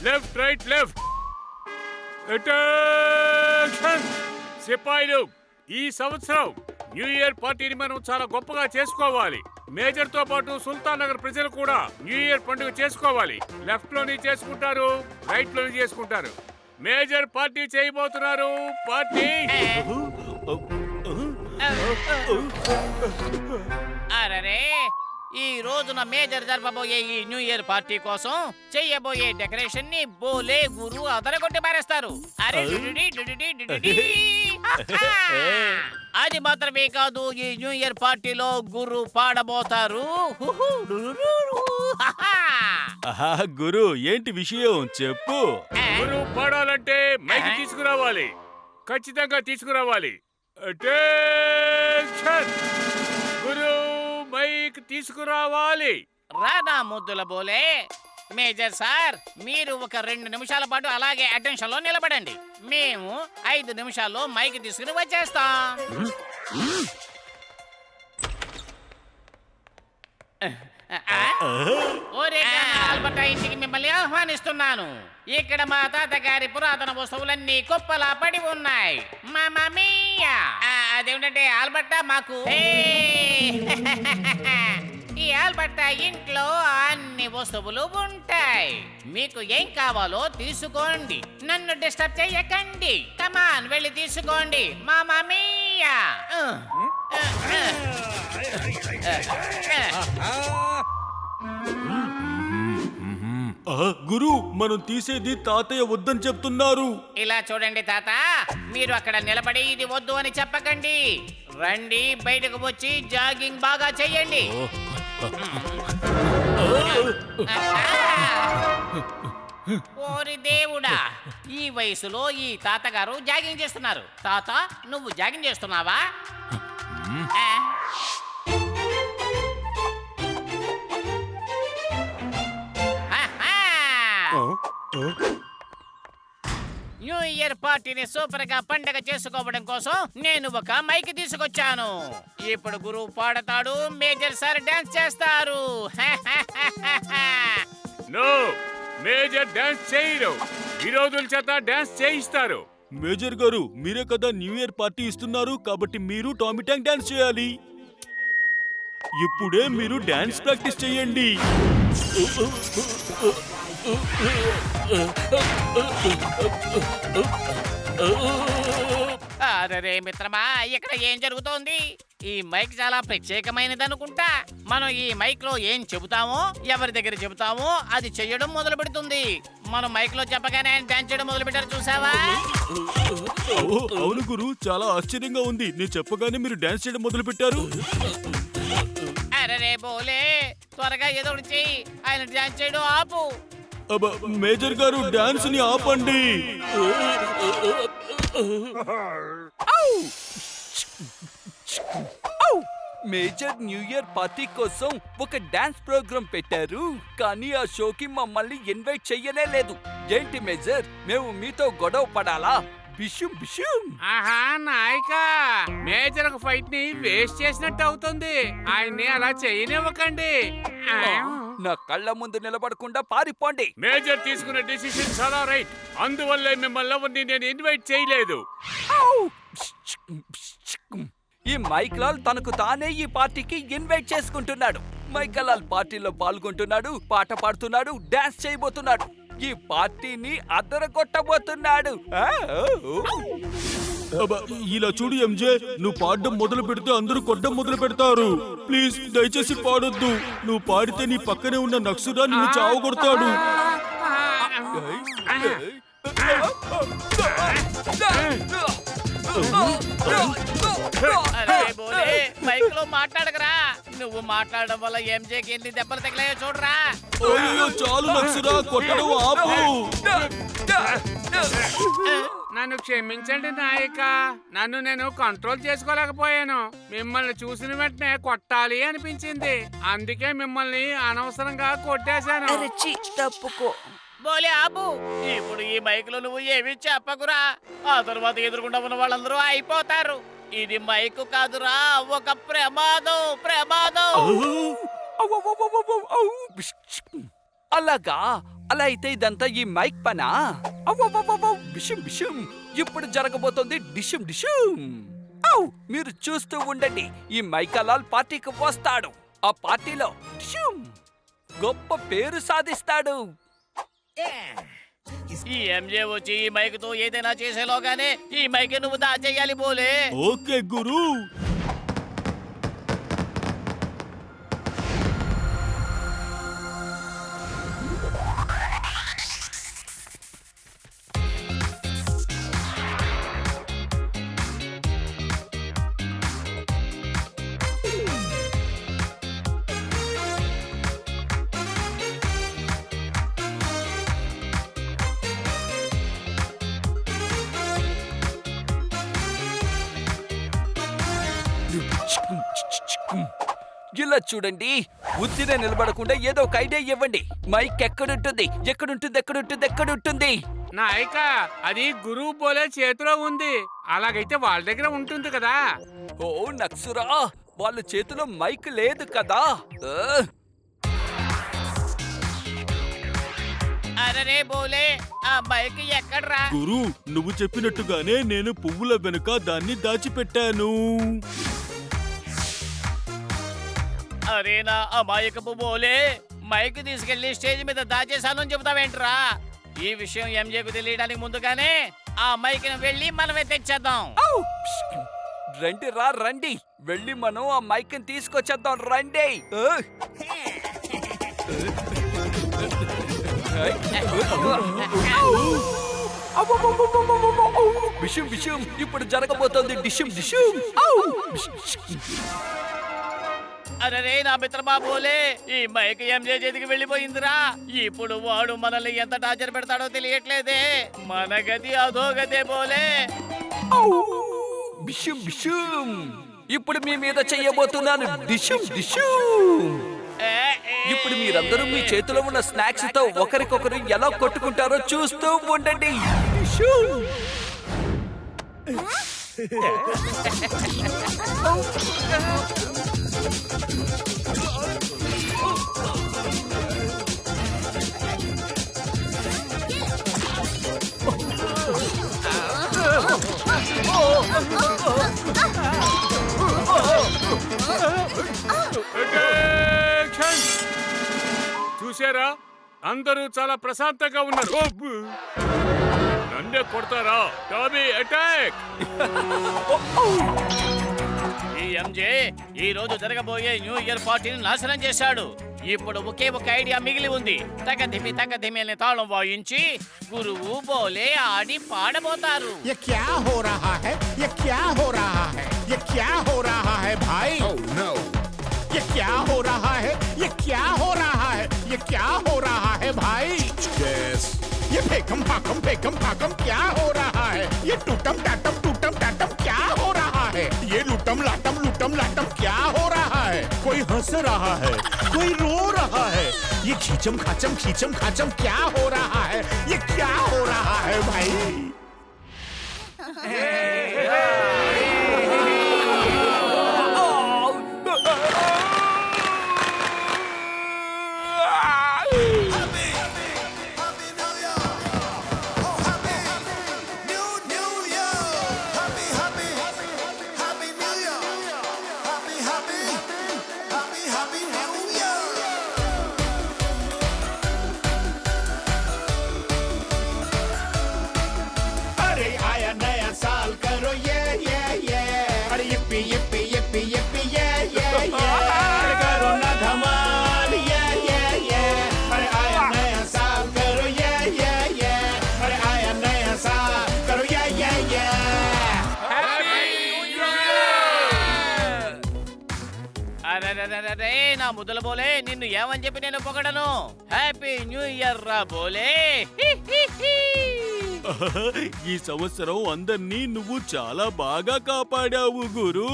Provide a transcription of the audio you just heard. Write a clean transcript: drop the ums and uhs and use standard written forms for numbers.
Left right left. Attention సిపాయిలు, ఈ సంవత్సరం new year పార్టీని మనం చాలా గొప్పగా చేసుకోవాలి. మేజర్ తో పాటు సుల్తాన్ నగర్ ప్రజలు కూడా న్యూ ఇయర్ పండుగ చేసుకోవాలి. లెఫ్ట్ లోని చేసుకుంటారు, రైట్ లోని చేసుకుంటారు. మేజర్ పార్టీ చేయబోతున్నారు. పార్టీ అరే, ఈ రోజున మేజర్ జరపబోయే ఈ న్యూ ఇయర్ పార్టీ కోసం చెయ్యబోయే డెకరేషన్ ని బోలే గురు అదరగొట్టి పారేస్తారు. అరే అది మాత్రమే కాదు, ఈ న్యూ ఇయర్ పార్టీలో గురు పాడబోతారు. గురు ఏంటి విషయం చెప్పు. గురు పాడాలంటే మైక్ తీసుకురావాలి, ఖచ్చితంగా తీసుకురావాలి. అటెన్షన్, గురు మైక్ తీసుకురావాలి. రానా ముద్దుల బోలే. మేజర్ సార్, మీరు ఒక 2 నిమిషాల పాటు అలాగే అటెన్షన్ లో నిలబడండి. మేము 5 నిమిషాల్లో మైక్ తీసుకుని వచ్చేస్తాం. ఓరే ఆల్బర్టా ఇంటికి మిమ్మల్ని ఆహ్వానిస్తున్నాను. ఇక్కడ మా తాతగారి పురాతన వస్తువులన్నీ కుప్పలా పడి ఉన్నాయి. అదేమిటంటే ఆల్బర్టా మాకు ఈ ఆల్బర్టా ఇంట్లో అన్ని వస్తువులు ఉంటాయి. మీకు ఏం కావాలో తీసుకోండి, నన్ను డిస్టర్బ్ చేయకండి. కమాన్ వెళ్ళి తీసుకోండి మామా మియా. గురు మనం తీసేది తాతయ్య వద్దని చెప్తున్నారు. ఇలా చూడండి తాత, మీరు అక్కడ నిలబడి ఇది వద్దు అని చెప్పకండి. రండి, బయటకు వచ్చి జాగింగ్ బాగా చెయ్యండి. ఓరి దేవుడా, ఈ వయసులో ఈ తాతగారు జాగింగ్ చేస్తున్నారు. తాత, నువ్వు జాగింగ్ చేస్తున్నావా? న్యూ ఇయర్ పార్టీని సూపర్ గా పండగ చేసుకోవడం కోసం నేను ఒక మైక్ తీసుకొచ్చాను. ఇప్పుడు గురువు పాడతాడు, మేజర్ సార్ డాన్స్ చేస్తారు. నో, మేజర్ డాన్స్ చేయరు, విరోధుల చేత డాన్స్ చేయిస్తారు. మేజర్ గారు, మీరే కదా న్యూ ఇయర్ పార్టీ ఇస్తున్నారు, కాబట్టి మీరు టామీ ట్యాంక్ డాన్స్ చేయాలి. ఇప్పుడే మీరు డాన్స్ ప్రాక్టీస్ చేయండి. అరే మిత్రమా, ఇక్కడ ఏం జరుగుతోంది? ఈ మైక్ చాలా ప్రత్యేకమైనది అనుకుంటా. మనం ఈ మైక్ లో ఏం చెబుతామో, ఎవరి దగ్గర చెబుతామో అది చెయ్యడం మొదలు పెడుతుంది. మనం మైక్ లో చెప్పగానే ఆయన డాన్స్ చేయడం మొదలు పెట్టారు, చూసావా? అవును గురు, చాలా ఆశ్చర్యంగా ఉంది. నేను చెప్పగానే మీరు డాన్స్ చేయడం మొదలు పెట్టారు. అరే బోలే, త్వరగా ఏదో ఒకటి చెయ్యి. ఆయన డాన్స్ చేయడం ఆపు. మేజర్ గారు, డాన్స్ ని ఆపండి. మేజర్ న్యూ ఇయర్ పార్టీ కోసం ఒక డాన్స్ ప్రోగ్రామ్ పెట్టారు, కానీ ఆ షోకి మమ్మల్ని ఇన్వైట్ చెయ్యనే లేదు. ఏంటి మేజర్, మేము మీతో గొడవ పడాలా? బిషుం బిషుం. ఆహా నాయక, మేజర్ ఒక ఫైట్ ని వేస్ట్ చేసినట్టు అవుతుంది. ఆయన్ని అలా చేయనివ్వకండి. నా కళ్ళ ముందు నిలబడకుండా పారిపోండి. మేజర్ తీసుకున్న డిసిషన్ చాలా రైట్, అందువల్లే మిమ్మల్ని ఎవరిని నేను ఇన్వైట్ చేయలేదు. ఈ మైక్లాల్ తనకు తానే ఈ పార్టీకి ఇన్వైట్ చేసుకుంటున్నాడు. మైకలాల్ పార్టీలో పాల్గొంటున్నాడు, పాట పాడుతున్నాడు, డాన్స్ చేయబోతున్నాడు. ఈ పార్టీని అదరగొట్టబోతున్నాడు. ఇలా చూడు ఎంజే, నువ్వు పాడడం మొదలు పెడితే అందరూ కొట్టడం మొదలు పెడతారు. ప్లీజ్ దయచేసి పాడొద్దు. నువ్వు పాడితే నీ పక్కనే ఉన్న నక్సురా నిన్ను చావగొడతాడు. మైక్ లో మాట్లాడకరా. నువ్వు మాట్లాడడం వల్ల ఎంజేకి ఎన్ని దెబ్బలు తగిలాయో చూడరా. అయ్యో చాలు నక్సురా, కొట్టడం ఆపు. నన్ను క్షమించండి నాయక, నన్ను నేను కంట్రోల్ చేసుకోలేకపోయాను. మిమ్మల్ని చూసిన వెంటనే కొట్టాలి అనిపించింది, అందుకే మిమ్మల్ని అనవసరంగా కొట్టేశాను. తప్పుకో. బోలే ఆపు. ఇప్పుడు ఈ మైక్ లో నువ్వు ఏమి చెప్పకురా, ఆ తర్వాత ఎదురుకుండా ఉన్న వాళ్ళందరూ అయిపోతారు. ఇది మైకు కాదురా, ఒక ప్రమాదం. ప్రమాదం. అలాగా అలా అయితే ఇదంతా ఈ మైక్ పనా? అవ్వవ్వవ్వవ్వ, బిషుం బిషుం. ఇప్పుడు జరగబోతోంది డిషుం డిషుం. ఔ! మీరు చూస్తూ ఉండండి, ఈ మైకాలాల్ పార్టీకి వస్తాడు. ఆ పార్టీలో డిషుం గొప్ప పేరు సాధిస్తాడు. ఈ ఎంజే వచ్చి ఈ మైక్ తో ఏదైనా చేసేలోగానే ఈ మైక్ నువ్వు దాచేయాలి బోలే. ఓకే గురు. ఇలా చూడండి, ఉత్తినే నిలబడకుండా ఏదో ఒక ఐడియా ఇవ్వండి. మైక్ ఎక్కడుంటుంది? ఎక్కడుంటుంది? ఎక్కడుంటుంది? ఎక్కడుంటుంది? నాయక అది గురువు బోలే చేతిలో ఉంది. అలాగైతే వాళ్ళ దగ్గర ఉంటుంది కదా. ఓ నక్సురా, వాళ్ళ చేతిలో మైక్ లేదు కదా. అరే బోలే, ఆ మైక్ ఎక్కడ్రా? గురు, నువ్వు చెప్పినట్టుగానే నేను పువ్వుల వెనుక దాన్ని దాచిపెట్టాను. అరేనా అమాయకపు బోలే, మైక్ తీసుకెళ్లి స్టేజ్ మీద దాచేశాను అని చెబుతావేంట్రా? ఈ విషయం ఎంజేకు తెలియడానికి ముందుగానే ఆ మైక్ ని వెళ్ళి మనమే తెచ్చేద్దాం. రండి రా రండి, వెళ్ళి మనం ఆ మైక్ ని తీసుకొచ్చేద్దాం రండి. విషయం విషయం ఇప్పుడు జరగబోతోంది డిషుం డిషుం. అరే నా మిత్రమా బోలే, ఈ మైక్ ఎంజే చేతికి వెళ్ళిపోయిందిరా. ఇప్పుడు వాడు మనల్ని ఎంత టార్చర్ పెడతాడో తెలియట్లేదే. మన గది అదో గదే బోలే. బిషుం బిషుం, ఇప్పుడు మీ మీద చెయ్యబోతున్నాను డిషుం డిషుం. ఇప్పుడు మీరందరూ మీ చేతిలో ఉన్న స్నాక్స్ తో ఒకరికొకరు ఎలా కొట్టుకుంటారో చూస్తూ ఉండండి. డిషుం. Attention! చూసారా, అందరూ చాలా ప్రశాంతంగా ఉన్నారు. నన్నే కొడతారా? Tommy attack! ఈ ఎంజే ఈ రోజు జరగబోయే న్యూ ఇయర్ పార్టీని నాశనం చేశాడు. ఇప్పుడు ఒకే ఒక ఐడియా మిగిలి ఉంది. తగ్గదిమి అనే తాళం వాయించి గురువు బోలే ఆడి పాడబోతారు. ये क्या हो रहा है? ये क्या हो रहा है? ये क्या हो रहा है भाई? Oh no! ये क्या हो रहा है? ये क्या हो रहा है? ये क्या हो रहा है भाई? Yes. ये फेकम फाकम क्या हो रहा है? ये टूटम टाटम क्या हो रहा है? ये लूटम लाटम क्या हो रहा है? कोई हंस रहा है, कोई रो रहा है. ये खींचम खाचम क्या हो रहा है? ये क्या हो रहा है भाई? अरे आया नया साल करो ये अरे yippee अरे करो ना धमाल ये अरे आया नया साल करो ये अरे आया नया साल करो ये అరే నా ముద్దల బోలే, నిన్ను ఏమని చెప్పి నేను పొగడను. హ్యాపీ న్యూ ఇయర్ రా బోలే. ఈ సంవత్సరం అందర్నీ నువ్వు చాలా బాగా కాపాడావు గురు.